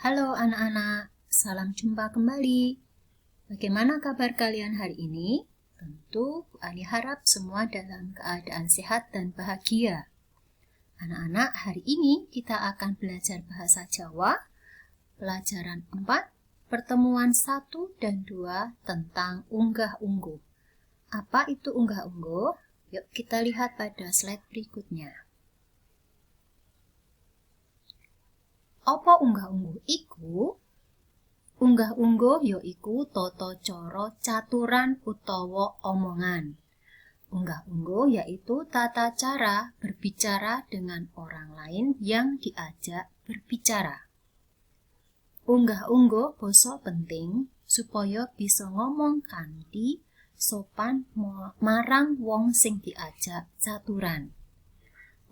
Halo anak-anak, salam jumpa kembali. Bagaimana kabar kalian hari ini? Tentu Bu Ani harap semua dalam keadaan sehat dan bahagia. Anak-anak, hari ini kita akan belajar bahasa Jawa, pelajaran 4, pertemuan 1 dan 2 tentang unggah-ungguh. Apa itu unggah-ungguh? Yuk kita lihat pada slide berikutnya. Apa unggah-ungguh iku? Unggah-ungguh yaiku tata cara caturan utawa omongan. Unggah-ungguh yaitu tata cara berbicara dengan orang lain yang diajak berbicara. Unggah-ungguh basa penting supaya bisa ngomong kanthi sopan marang wong sing diajak caturan.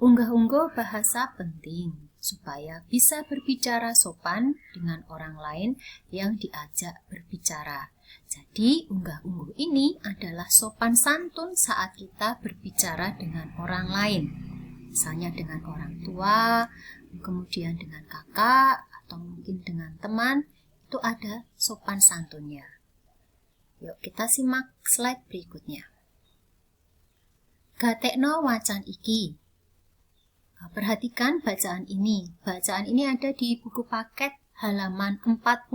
Unggah-ungguh bahasa penting supaya bisa berbicara sopan dengan orang lain yang diajak berbicara. Jadi, unggah-ungguh ini adalah sopan santun saat kita berbicara dengan orang lain. Misalnya dengan orang tua, kemudian dengan kakak, atau mungkin dengan teman, itu ada sopan santunnya. Yuk kita simak slide berikutnya. Gatekno wacan iki. Perhatikan bacaan ini. Bacaan ini ada di buku paket halaman 47.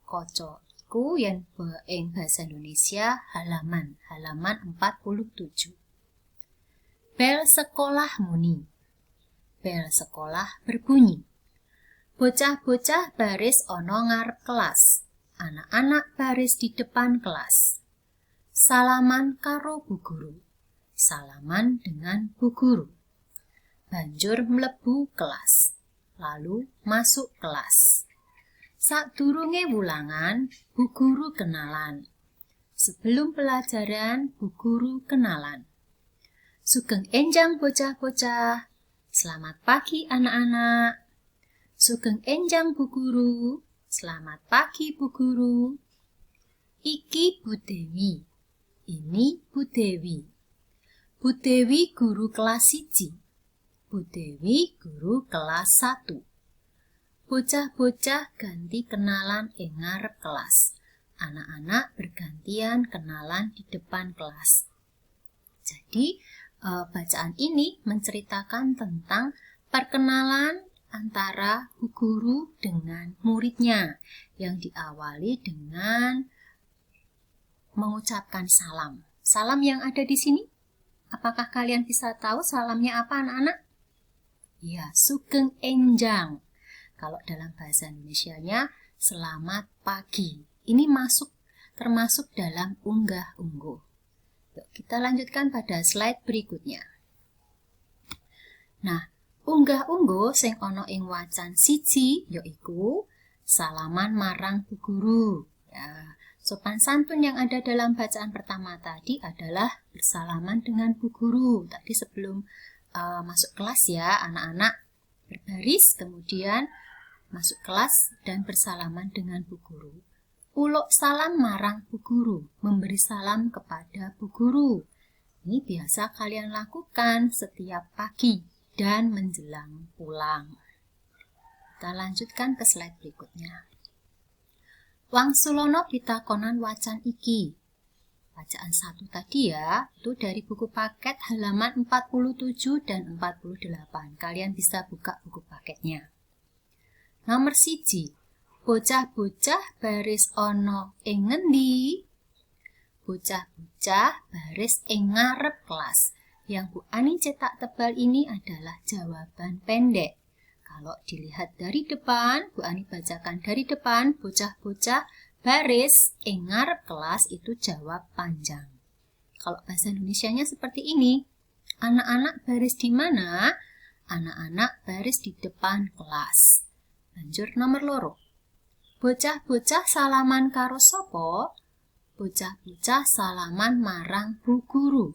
Koco iku yen ing bahasa Indonesia halaman 47. Bel sekolah muni. Bel sekolah berbunyi. Bocah-bocah baris ana ngarep kelas. Anak-anak baris di depan kelas. Salaman karo bu guru. Salaman dengan bu guru. Banjur mlebu kelas, lalu masuk kelas. Sadurunge wulangan, bu guru kenalan. Sebelum pelajaran, bu guru kenalan. Sugeng enjang bocah-bocah, selamat pagi anak-anak. Sugeng enjang bu guru, selamat pagi bu guru. Iki Bu Dewi, ini Bu Dewi. Bu Dewi guru kelas 1. Bu Dewi guru kelas 1. Bocah-bocah ganti kenalan ing ngarep kelas. Anak-anak bergantian kenalan di depan kelas. Jadi, bacaan ini menceritakan tentang perkenalan antara bu guru dengan muridnya yang diawali dengan mengucapkan salam. Salam yang ada di sini, apakah kalian bisa tahu salamnya apa anak-anak? Ya, sugeng enjang. Kalau dalam bahasa Indonesianya, selamat pagi. Ini termasuk dalam unggah-ungguh. Yuk, kita lanjutkan pada slide berikutnya. Nah, unggah-ungguh sing ana ing wacan 1 yaiku salaman marang bu guru. Ya, sopan santun yang ada dalam bacaan pertama tadi adalah bersalaman dengan bu guru. Tadi sebelum masuk kelas ya, anak-anak berbaris, kemudian masuk kelas dan bersalaman dengan bu guru. Uluk salam marang bu guru, memberi salam kepada bu guru. Ini biasa kalian lakukan setiap pagi dan menjelang pulang. Kita lanjutkan ke slide berikutnya. Wangsulono pitakonan wacan iki. Bacaan 1 tadi ya, itu dari buku paket halaman 47 dan 48. Kalian bisa buka buku paketnya. Nomor 1. Bocah-bocah baris ana ing ngendi? Bocah-bocah baris ing ngarep kelas. Yang Bu Ani cetak tebal ini adalah jawaban pendek. Kalau dilihat dari depan, Bu Ani bacakan dari depan, bocah-bocah baris ing ngarep kelas itu jawab panjang. Kalau bahasa Indonesianya seperti ini. Anak-anak baris di mana? Anak-anak baris di depan kelas. Lanjut nomor 2. Bocah-bocah salaman karo sapa? Bocah-bocah salaman marang bu guru.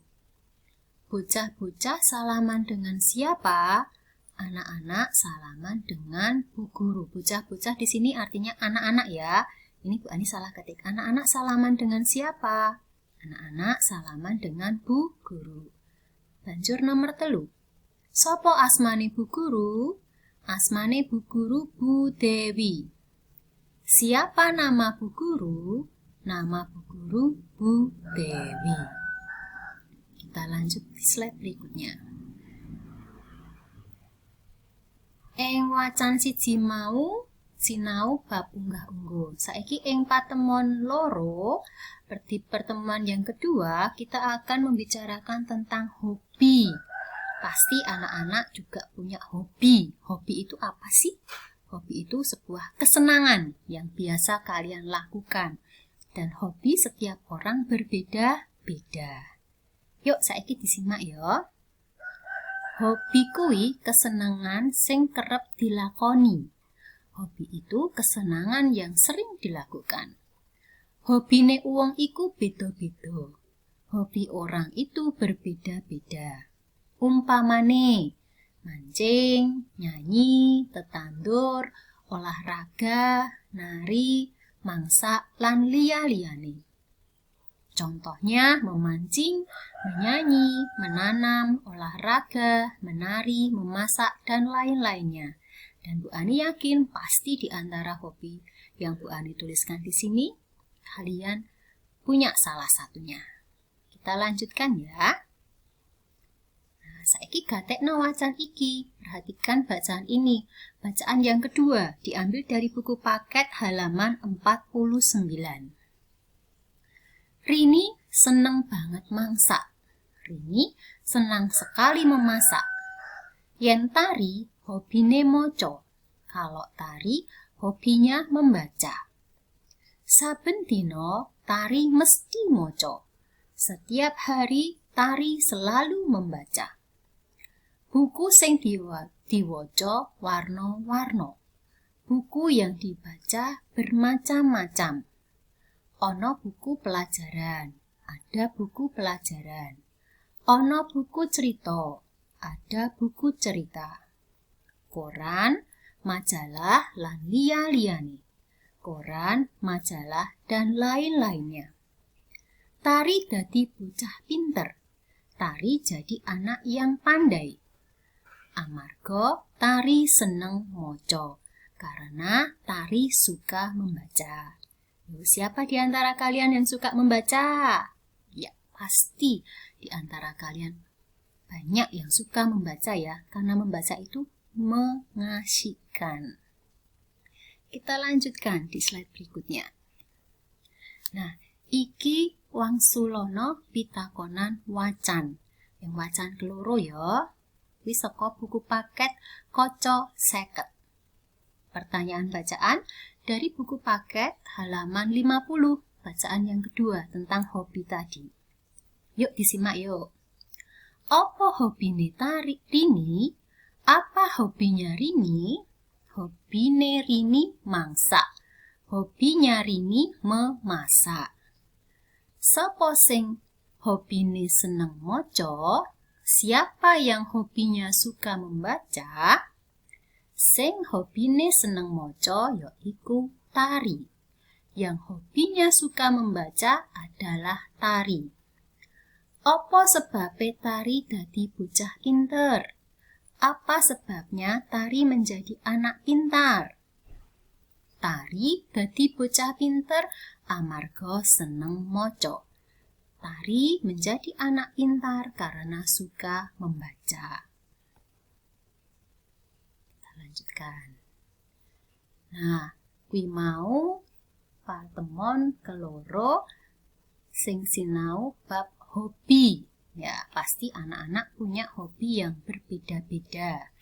Bocah-bocah salaman dengan siapa? Anak-anak salaman dengan bu guru. Bocah-bocah di sini artinya anak-anak ya. Ini Bu Ani salah ketik. Anak-anak salaman dengan siapa? Anak-anak salaman dengan bu guru. Lanjut nomor 3. Sopo asmane bu guru? asmane Bu Guru Bu Dewi. Siapa nama Bu Guru? Nama Bu Guru Bu Dewi. Kita lanjut di slide berikutnya. Ing wacan siji mau sinau bab unggah-ungguh. Saiki ing patemon loro, di pertemuan yang kedua kita akan membicarakan tentang hobi. Pasti anak-anak juga punya hobi. Hobi itu apa sih? Hobi itu sebuah kesenangan yang biasa kalian lakukan. Dan hobi setiap orang berbeda-beda. Yuk saiki disimak ya. Hobi kuwi kesenangan sing kerep dilakoni. Hobi itu kesenangan yang sering dilakukan. Hobine uwong iku beda-beda. Hobi orang itu berbeda-beda. Umpamane, mancing, nyanyi, tetandur, olahraga, nari, mangsak, lan liya-liyane. Contohnya memancing, menyanyi, menanam, olahraga, menari, memasak, dan lain-lainnya. Dan Bu Ani yakin pasti di antara hobi yang Bu Ani tuliskan di sini, kalian punya salah satunya. Kita lanjutkan ya. Nah, saiki gatekno wacan iki. Perhatikan bacaan ini. Bacaan yang kedua diambil dari buku paket halaman 49. Rini seneng banget mangsak. Rini senang sekali memasak. Yen tari, hobine moco. Kalau tari, hobinya membaca. Saben dino, tari mesti moco. Setiap hari, tari selalu membaca. Buku sing diwoco warna-warna. Buku yang dibaca bermacam-macam. Ono buku pelajaran, ada buku pelajaran. Ono buku cerita, ada buku cerita. Koran, majalah, lan liya-liyane. Koran, majalah, dan lain-lainnya. Tari dadi bocah pinter. Tari jadi anak yang pandai. Amarga tari seneng moco, karena tari suka membaca. Siapa di antara kalian yang suka membaca? Ya, pasti di antara kalian banyak yang suka membaca ya, karena membaca itu mengasyikkan. Kita lanjutkan di slide berikutnya. Nah, iki wangsulono pitakonan wacan. Yang wacan keloro ya, wis saka buku paket Kaca 50. Pertanyaan bacaan dari buku paket halaman 50, bacaan yang kedua tentang hobi tadi. Yuk disimak yuk. Apa hobine Rini? Apa hobinya Rini? Hobine Rini mangsak. Hobinya Rini memasak. Sapa sing hobine seneng moco? Siapa yang hobinya suka membaca? Sing hobine seneng moco yaiku tari. Yang hobinya suka membaca adalah tari. Apa sebabnya tari dadi bocah pinter? Apa sebabnya tari menjadi anak pintar? Tari dadi bocah pinter amarga seneng moco. Tari menjadi anak pintar karena suka membaca. Lanjutkan. Nah, kuwi mau patemon keloro sing sinau bab hobi. Ya, pasti anak-anak punya hobi yang berbeda-beda.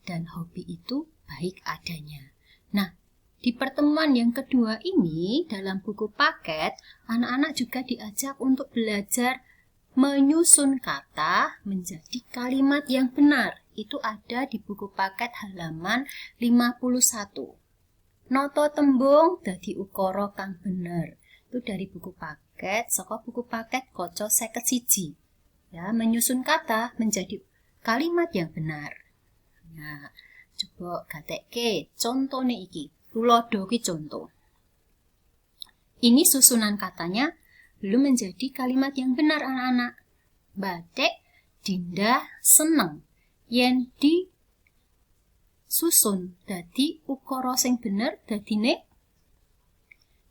Dan hobi itu baik adanya. Nah, di pertemuan yang kedua ini dalam buku paket, anak-anak juga diajak untuk belajar menyusun kata menjadi kalimat yang benar. Itu ada di buku paket halaman 51. Noto tembung dadi ukara kang bener. Itu dari buku paket, saka buku paket Kaca 51. Ya, menyusun kata menjadi kalimat yang benar. Nah, coba gatekke contone iki. Tulodo ki contoh. Ini susunan katanya belum menjadi kalimat yang benar anak-anak. Batik Dinda seneng yen susun. Dadi ukara sing bener dadine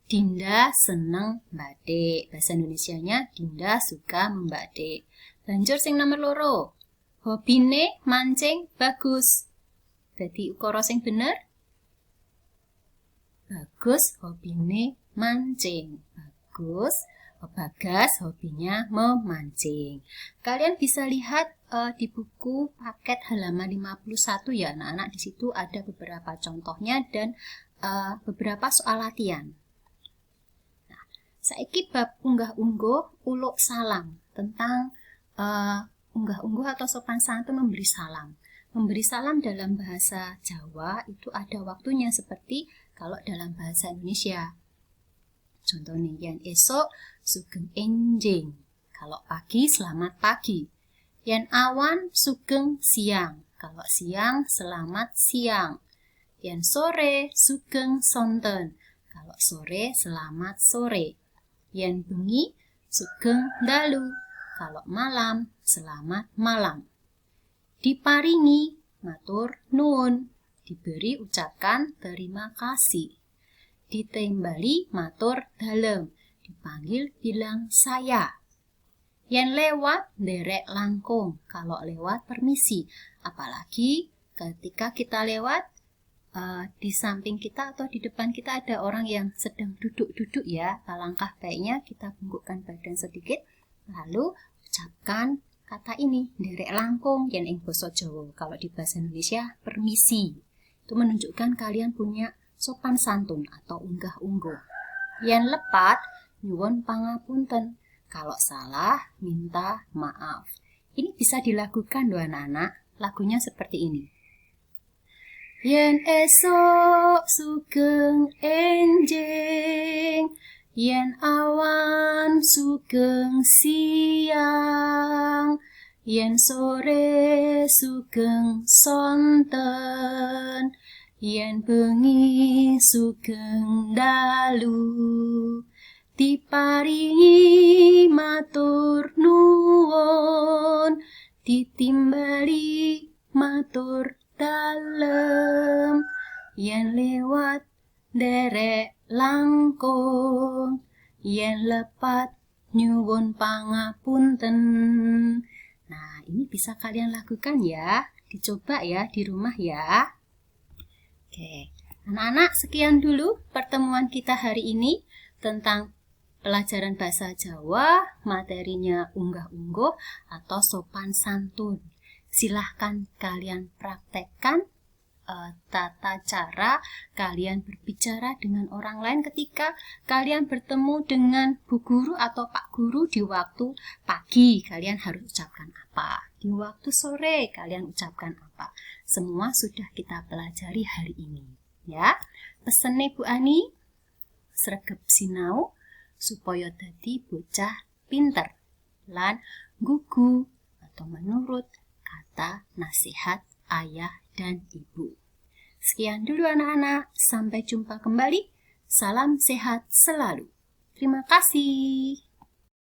Dinda seneng mbatik. Bahasa Indonesianya Dinda suka membatik. Lanjut sing nomor loro. Hobine mancing bagus. Dadi ukara sing bener Bagus hobine mancing. Bagas hobinya memancing. Kalian bisa lihat di buku paket halaman 51 ya anak-anak. Di situ ada beberapa contohnya dan beberapa soal latihan. Nah, saiki bab unggah-ungguh uluk salam tentang unggah-ungguh atau sopan santun memberi salam. Memberi salam dalam bahasa Jawa itu ada waktunya seperti kalau dalam bahasa Indonesia. Contohnya yen esok sugeng enjing. Kalau pagi selamat pagi. Yen awan sugeng siang. Kalau siang selamat siang. Yen sore sugeng sonten. Kalau sore selamat sore. Yen bengi sugeng dalu. Kalau malam selamat malam. Diparingi matur nuwun. Diberi ucapkan terima kasih. Ditembali matur dalem. Dipanggil bilang saya. Yen lewat nderek langkung. Kalau lewat permisi. Apalagi ketika kita lewat di samping kita atau di depan kita ada orang yang sedang duduk-duduk ya. Alangkah baiknya kita bungkukkan badan sedikit. Lalu ucapkan kata ini nderek langkung yen ing basa Jawa. Kalau di bahasa Indonesia permisi. Itu menunjukkan kalian punya sopan santun atau unggah-ungguh. Yen lepat, nyuwun pangapunten. Kalau salah, minta maaf. Ini bisa dilakukan loh anak-anak. Lagunya seperti ini. Yen esok sugeng enjing, yen awan sugeng siang, yen sore sugeng sonten, yen bengi sugeng dalu, diparingi matur nuwun, ditimbali matur dalem, yen lewat derek langkung, yen lepat nyuwun pangapunten. Nah, ini bisa kalian lakukan ya. Dicoba ya di rumah ya. Oke, anak-anak sekian dulu pertemuan kita hari ini tentang pelajaran bahasa Jawa, materinya unggah-ungguh atau sopan santun. Silahkan kalian praktekkan tata cara kalian berbicara dengan orang lain ketika kalian bertemu dengan Bu Guru atau Pak Guru di waktu pagi. Kalian harus ucapkan apa? Di waktu sore kalian ucapkan apa? Semua sudah kita pelajari hari ini. Ya, pesene Bu Ani, sregep sinau supaya dadi bocah pinter lan gugu atau menurut kata nasihat ayah dan ibu. Sekian dulu anak-anak, sampai jumpa kembali. Salam sehat selalu. Terima kasih.